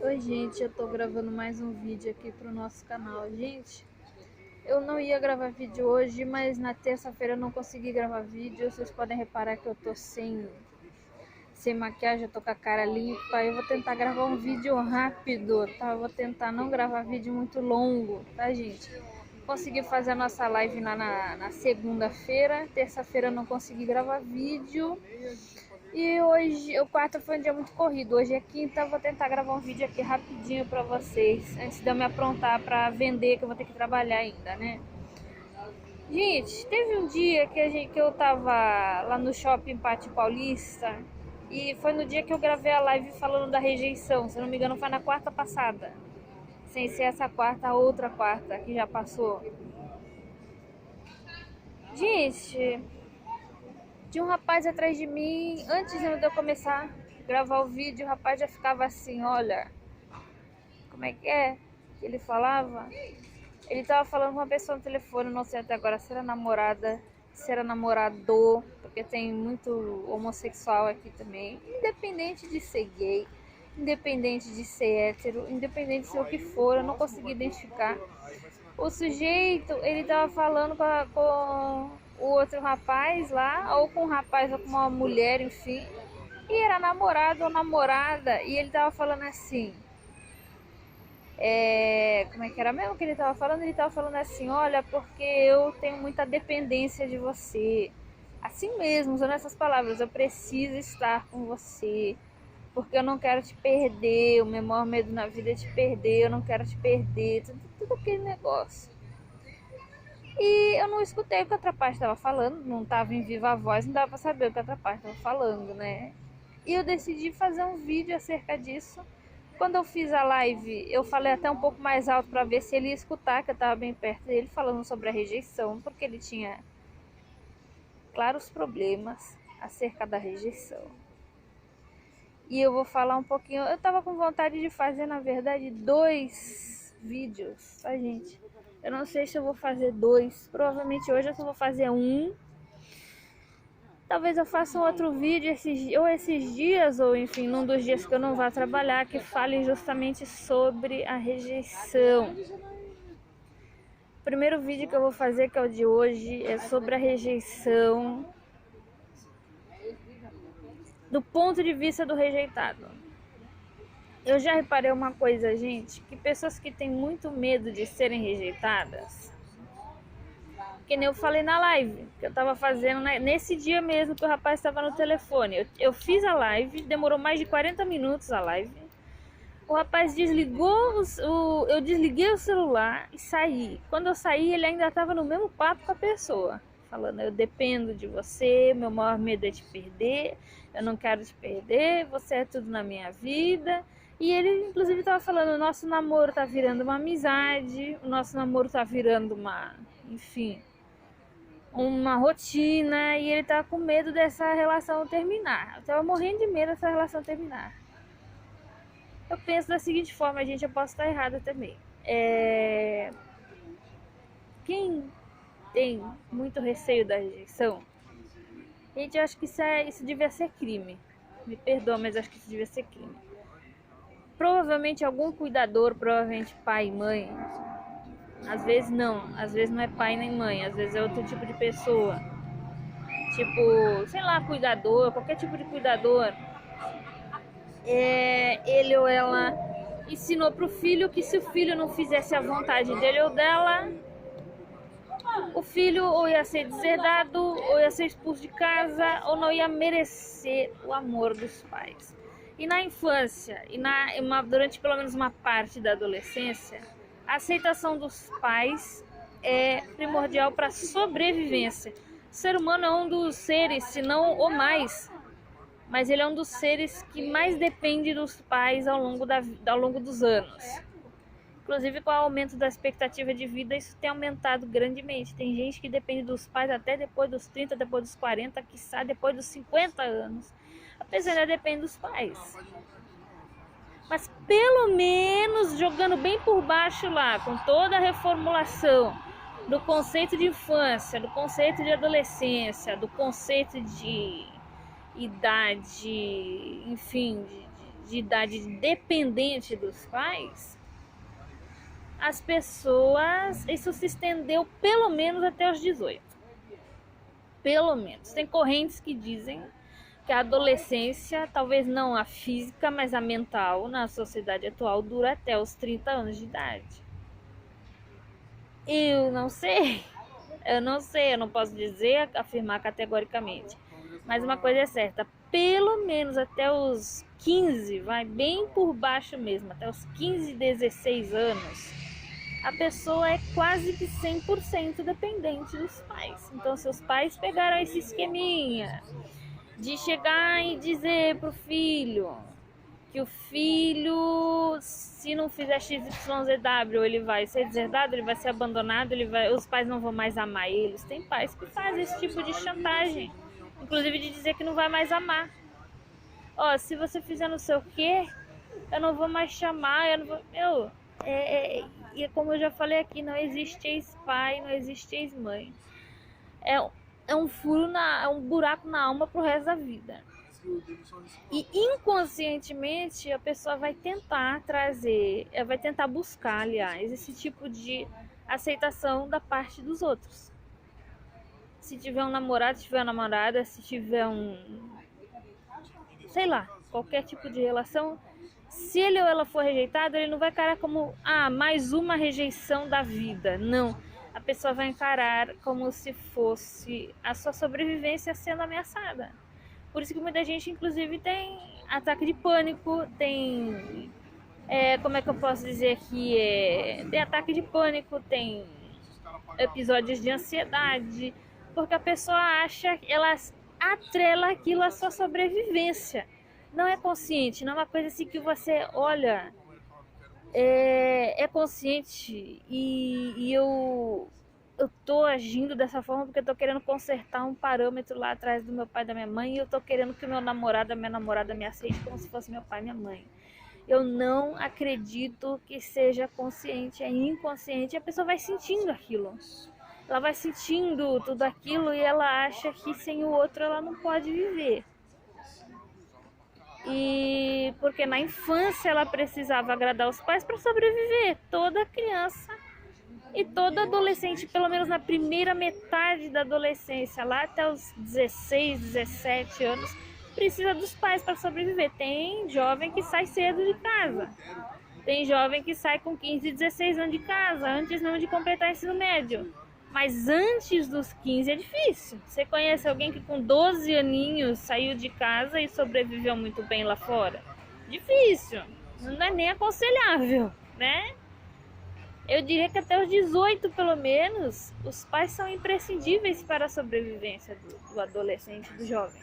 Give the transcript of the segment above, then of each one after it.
Oi gente, eu tô gravando mais um vídeo aqui pro nosso canal. Gente, eu não ia gravar vídeo hoje, mas na terça-feira eu não consegui gravar vídeo. Vocês podem reparar que eu tô sem maquiagem, eu tô com a cara limpa. Eu vou tentar gravar um vídeo rápido, tá? Eu vou tentar não gravar vídeo muito longo, tá gente? Consegui fazer a nossa live na segunda-feira. Terça-feira eu não consegui gravar vídeo. E hoje, o quarto foi um dia muito corrido. Hoje é quinta, eu vou tentar gravar um vídeo aqui rapidinho pra vocês, antes de eu me aprontar pra vender, que eu vou ter que trabalhar ainda, né? Gente, teve um dia que eu tava lá no shopping Pátio Paulista, e foi no dia que eu gravei a live falando da rejeição. Se não me engano, foi na quarta passada. Sem ser essa quarta, a outra quarta que já passou. Gente, tinha um rapaz atrás de mim, antes de eu começar a gravar o vídeo, o rapaz já ficava assim, olha, como é que ele falava? Ele tava falando com uma pessoa no telefone, não sei até agora se era namorada, se era namorador, porque tem muito homossexual aqui também, independente de ser gay, independente de ser hétero, independente de ser o que for, eu não consegui identificar. O sujeito, ele tava falando com o outro rapaz lá, ou com um rapaz ou com uma mulher, enfim, e era namorado ou namorada, e ele tava falando assim, como é que era mesmo que ele tava falando? Ele tava falando assim, olha, porque eu tenho muita dependência de você. Assim mesmo, usando essas palavras, eu preciso estar com você, porque eu não quero te perder, o meu maior medo na vida é te perder, eu não quero te perder, tudo aquele negócio. E eu não escutei o que a outra parte estava falando, não estava em viva voz, não dava para saber o que a outra parte estava falando, né? E eu decidi fazer um vídeo acerca disso. Quando eu fiz a live, eu falei até um pouco mais alto para ver se ele ia escutar, que eu estava bem perto dele, falando sobre a rejeição, porque ele tinha claros problemas acerca da rejeição. E eu vou falar um pouquinho, eu estava com vontade de fazer, na verdade, 2 vídeos, tá, gente? Eu não sei se eu vou fazer 2, provavelmente hoje eu só vou fazer um. Talvez eu faça um outro vídeo esses dias, ou enfim, num dos dias que eu não vá trabalhar, que fale justamente sobre a rejeição. O primeiro vídeo que eu vou fazer, que é o de hoje, é sobre a rejeição do ponto de vista do rejeitado. Eu já reparei uma coisa, gente, que pessoas que têm muito medo de serem rejeitadas, que nem eu falei na live, que eu tava fazendo, né, nesse dia mesmo que o rapaz estava no telefone. Eu fiz a live, demorou mais de 40 minutos a live. O rapaz desligou, eu desliguei o celular e saí. Quando eu saí, ele ainda estava no mesmo papo com a pessoa, falando, eu dependo de você, meu maior medo é te perder, eu não quero te perder, você é tudo na minha vida. E ele, inclusive, estava falando, o nosso namoro tá virando uma amizade, o nosso namoro tá virando enfim, uma rotina, e ele tá com medo dessa relação terminar. Eu tava morrendo de medo dessa relação terminar. Eu penso da seguinte forma, gente, eu posso estar errada também. Quem tem muito receio da rejeição, gente, eu acho que isso devia ser crime. Me perdoa, mas acho que isso devia ser crime. Provavelmente algum cuidador, provavelmente pai e mãe, às vezes não é pai nem mãe, às vezes é outro tipo de pessoa. Tipo, sei lá, cuidador, qualquer tipo de cuidador. Ele ou ela ensinou pro filho que se o filho não fizesse a vontade dele ou dela, o filho ou ia ser deserdado, ou ia ser expulso de casa, ou não ia merecer o amor dos pais. E na infância, durante pelo menos uma parte da adolescência, a aceitação dos pais é primordial para a sobrevivência. O ser humano é um dos seres, se não o mais, mas ele é um dos seres que mais depende dos pais ao longo dos anos. Inclusive, com o aumento da expectativa de vida, isso tem aumentado grandemente. Tem gente que depende dos pais até depois dos 30, depois dos 40, quiçá depois dos 50 anos. A pessoa ainda depende dos pais. Mas pelo menos jogando bem por baixo lá, com toda a reformulação do conceito de infância, do conceito de adolescência, do conceito de idade, enfim, de idade dependente dos pais, as pessoas, isso se estendeu pelo menos até os 18. Pelo menos. Tem correntes que dizem que a adolescência, talvez não a física, mas a mental, na sociedade atual, dura até os 30 anos de idade. Eu não sei, eu não posso dizer, afirmar categoricamente. Mas uma coisa é certa, pelo menos até os 15, vai bem por baixo mesmo, até os 15, 16 anos, a pessoa é quase que 100% dependente dos pais. Então, seus pais pegaram esse esqueminha de chegar e dizer pro filho que o filho, se não fizer XYZW, ele vai ser deserdado, ele vai ser abandonado, os pais não vão mais amar eles. Tem pais que fazem esse tipo de chantagem, inclusive de dizer que não vai mais amar. Ó, se você fizer não sei o que, eu não vou mais chamar, eu não vou... e como eu já falei aqui, não existe ex-pai, não existe ex-mãe. É um furo, é um buraco na alma pro resto da vida. E inconscientemente a pessoa vai tentar vai tentar buscar, aliás, esse tipo de aceitação da parte dos outros. Se tiver um namorado, se tiver uma namorada, se tiver sei lá, qualquer tipo de relação, se ele ou ela for rejeitado, ele não vai encarar como mais uma rejeição da vida. Não. A pessoa vai encarar como se fosse a sua sobrevivência sendo ameaçada. Por isso que muita gente, inclusive, tem ataque de pânico, tem... como é que eu posso dizer aqui? Tem ataque de pânico, tem episódios de ansiedade, porque a pessoa acha, ela atrela aquilo à sua sobrevivência. Não é consciente, não é uma coisa assim que você olha, é consciente e eu tô agindo dessa forma porque eu tô querendo consertar um parâmetro lá atrás do meu pai e da minha mãe, e eu tô querendo que o meu namorado, a minha namorada me aceite como se fosse meu pai e minha mãe. Eu não acredito que seja consciente, é inconsciente, e a pessoa vai sentindo aquilo. Ela vai sentindo tudo aquilo e ela acha que sem o outro ela não pode viver. E porque na infância ela precisava agradar os pais para sobreviver. Toda criança e todo adolescente, pelo menos na primeira metade da adolescência, lá até os 16, 17 anos, precisa dos pais para sobreviver. Tem jovem que sai cedo de casa. Tem jovem que sai com 15, 16 anos de casa, antes não de completar ensino médio. Mas antes dos 15 é difícil. Você conhece alguém que com 12 aninhos saiu de casa e sobreviveu muito bem lá fora? Difícil. Não é nem aconselhável, né? Eu diria que até os 18, pelo menos, os pais são imprescindíveis para a sobrevivência do adolescente, do jovem.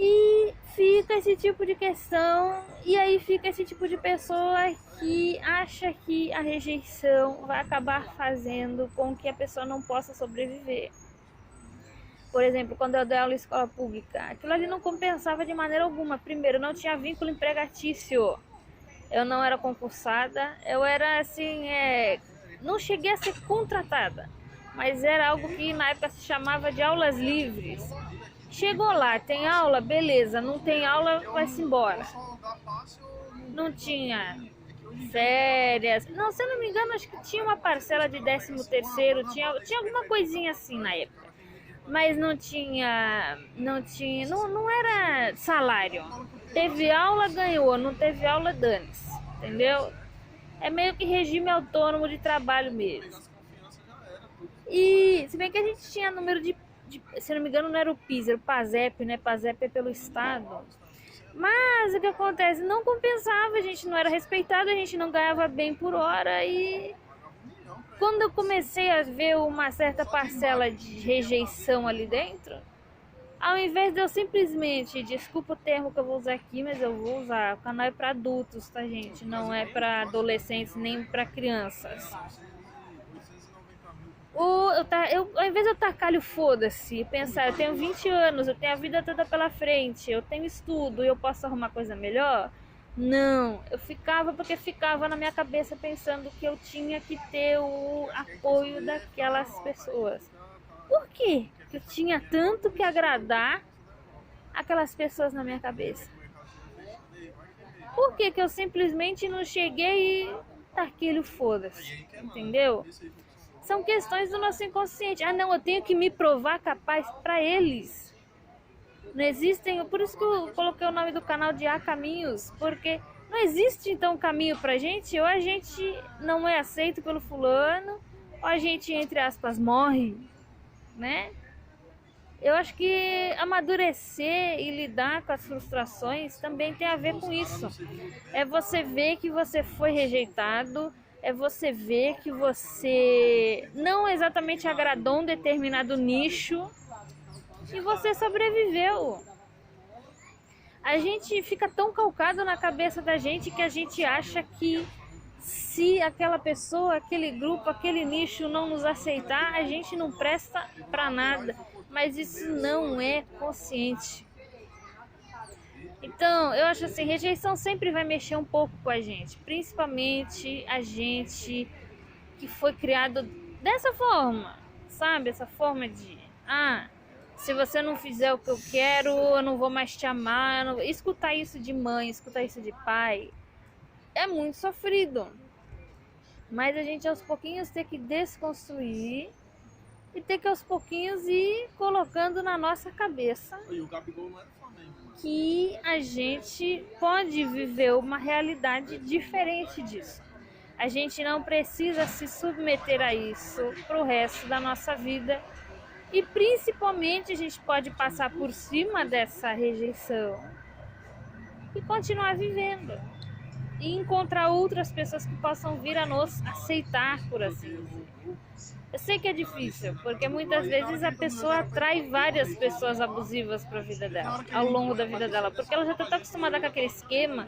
E fica esse tipo de questão, e aí fica esse tipo de pessoa que acha que a rejeição vai acabar fazendo com que a pessoa não possa sobreviver. Por exemplo, quando eu dei aula em escola pública, aquilo ali não compensava de maneira alguma. Primeiro, não tinha vínculo empregatício. Eu não era concursada, eu era assim, não cheguei a ser contratada, mas era algo que na época se chamava de aulas livres. Chegou lá, tem aula, beleza, não tem aula, vai-se embora. Não tinha férias, não, se eu não me engano, acho que tinha uma parcela de 13º, tinha alguma coisinha assim na época. Mas não era salário. Teve aula, ganhou, não teve aula, dane-se, entendeu? É meio que regime autônomo de trabalho mesmo. E se bem que a gente tinha número se não me engano, não era o PIS, era o PASEP, né? PASEP é pelo Estado. Mas o que acontece? Não compensava, a gente não era respeitado, a gente não ganhava bem por hora. E quando eu comecei a ver uma certa parcela de rejeição ali dentro, ao invés de eu simplesmente, desculpa o termo que eu vou usar aqui, mas eu vou usar, o canal é para adultos, tá, gente? Não é para adolescentes nem para crianças. Ao invés de eu tacar o foda-se, pensar, eu tenho 20 anos, eu tenho a vida toda pela frente, eu tenho estudo e eu posso arrumar coisa melhor, não, eu ficava na minha cabeça pensando que eu tinha que ter o apoio daquelas pessoas. Por quê? Que eu tinha tanto que agradar aquelas pessoas na minha cabeça. Por que que eu simplesmente não cheguei e taquei o foda-se? Entendeu? São questões do nosso inconsciente. Ah, não, eu tenho que me provar capaz para eles. Não existem, por isso que eu coloquei o nome do canal de Há Caminhos, porque não existe então caminho pra gente, ou a gente não é aceito pelo fulano, ou a gente, entre aspas, morre, né? Eu acho que amadurecer e lidar com as frustrações também tem a ver com isso. É você ver que você foi rejeitado, é você ver que você não exatamente agradou um determinado nicho e você sobreviveu. A gente fica tão calcado na cabeça da gente que a gente acha que se aquela pessoa, aquele grupo, aquele nicho não nos aceitar, a gente não presta pra nada. Mas isso não é consciente. Então, eu acho assim, rejeição sempre vai mexer um pouco com a gente, principalmente a gente que foi criado dessa forma, sabe? Essa forma de, se você não fizer o que eu quero, eu não vou mais te amar. Não... Escutar isso de mãe, escutar isso de pai, é muito sofrido. Mas a gente aos pouquinhos tem que desconstruir e ter que aos pouquinhos ir colocando na nossa cabeça que a gente pode viver uma realidade diferente disso. A gente não precisa se submeter a isso pro resto da nossa vida. E principalmente a gente pode passar por cima dessa rejeição e continuar vivendo. E encontrar outras pessoas que possam vir a nos aceitar, por assim dizer. Eu sei que é difícil, porque muitas vezes a pessoa atrai várias pessoas abusivas para a vida dela, ao longo da vida dela, porque ela já está tão acostumada com aquele esquema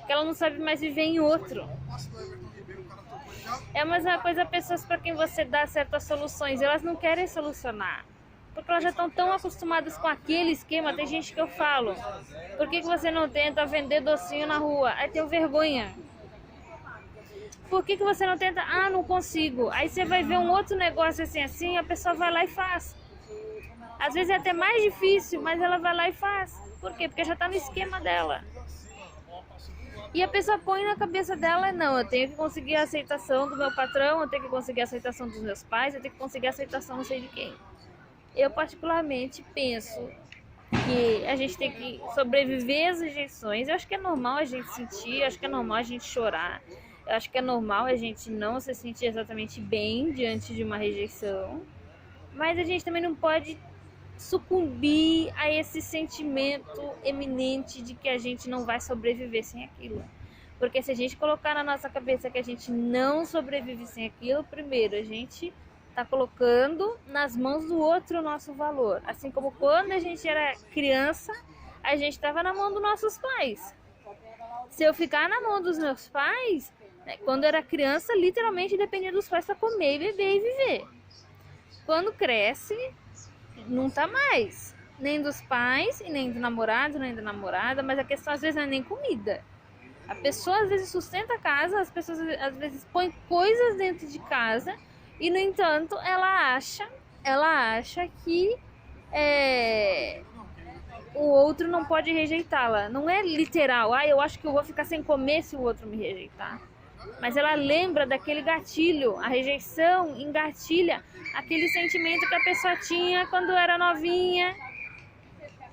que ela não sabe mais viver em outro. É a mesma coisa pessoas para quem você dá certas soluções, elas não querem solucionar, porque elas já estão tão acostumadas com aquele esquema. Tem gente que eu falo, por que você não tenta vender docinho na rua? Aí tenho vergonha. Por que você não tenta? Não consigo. Aí você vai ver um outro negócio assim, a pessoa vai lá e faz. Às vezes é até mais difícil, mas ela vai lá e faz. Por quê? Porque já está no esquema dela. E a pessoa põe na cabeça dela, não, eu tenho que conseguir a aceitação do meu patrão, eu tenho que conseguir a aceitação dos meus pais, eu tenho que conseguir a aceitação não sei de quem. Eu particularmente penso que a gente tem que sobreviver às rejeições. Eu acho que é normal a gente sentir, eu acho que é normal a gente chorar. Eu acho que é normal a gente não se sentir exatamente bem diante de uma rejeição, mas a gente também não pode sucumbir a esse sentimento eminente de que a gente não vai sobreviver sem aquilo. Porque se a gente colocar na nossa cabeça que a gente não sobrevive sem aquilo, primeiro, a gente está colocando nas mãos do outro o nosso valor. Assim como quando a gente era criança, a gente estava na mão dos nossos pais. Se eu ficar na mão dos meus pais... Quando era criança, literalmente dependia dos pais para comer, beber e viver. Quando cresce, não tá mais. Nem dos pais, e nem do namorado, nem da namorada. Mas a questão às vezes não é nem comida. A pessoa às vezes sustenta a casa, as pessoas às vezes põem coisas dentro de casa. E no entanto, ela acha que o outro não pode rejeitá-la. Não é literal, eu acho que eu vou ficar sem comer se o outro me rejeitar. Mas ela lembra daquele gatilho, a rejeição engatilha aquele sentimento que a pessoa tinha quando era novinha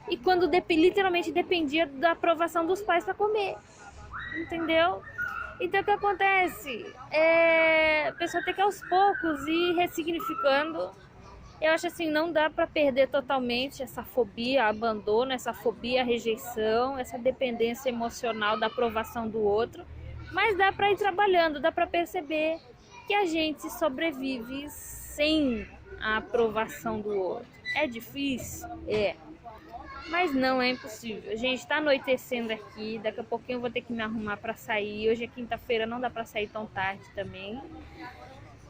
e quando literalmente dependia da aprovação dos pais para comer, entendeu? Então o que acontece? A pessoa tem que aos poucos ir ressignificando. Eu acho assim, não dá para perder totalmente essa fobia, abandono, essa fobia, rejeição, essa dependência emocional da aprovação do outro. Mas dá para ir trabalhando, dá para perceber que a gente sobrevive sem a aprovação do outro. É difícil? É. Mas não é impossível. A gente está anoitecendo aqui, daqui a pouquinho eu vou ter que me arrumar para sair. Hoje é quinta-feira, não dá para sair tão tarde também.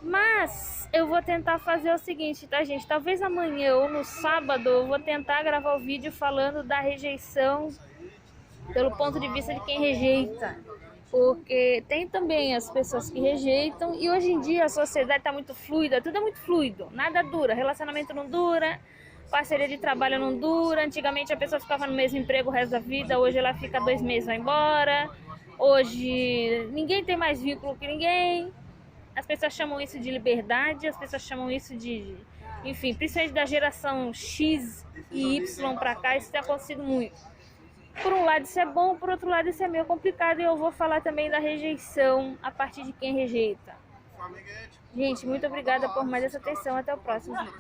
Mas eu vou tentar fazer o seguinte, tá, gente? Talvez amanhã ou no sábado eu vou tentar gravar o vídeo falando da rejeição pelo ponto de vista de quem rejeita. Porque tem também as pessoas que rejeitam e hoje em dia a sociedade está muito fluida, tudo é muito fluido, nada dura, relacionamento não dura, parceria de trabalho não dura. Antigamente a pessoa ficava no mesmo emprego o resto da vida, hoje ela fica 2 meses e vai embora. Hoje ninguém tem mais vínculo que ninguém. As pessoas chamam isso de liberdade, as pessoas chamam isso de... Enfim, principalmente da geração X e Y pra cá, isso tem acontecido muito. Por um lado isso é bom, por outro lado isso é meio complicado, e eu vou falar também da rejeição a partir de quem rejeita. Gente, muito obrigada por mais essa atenção. Até o próximo vídeo.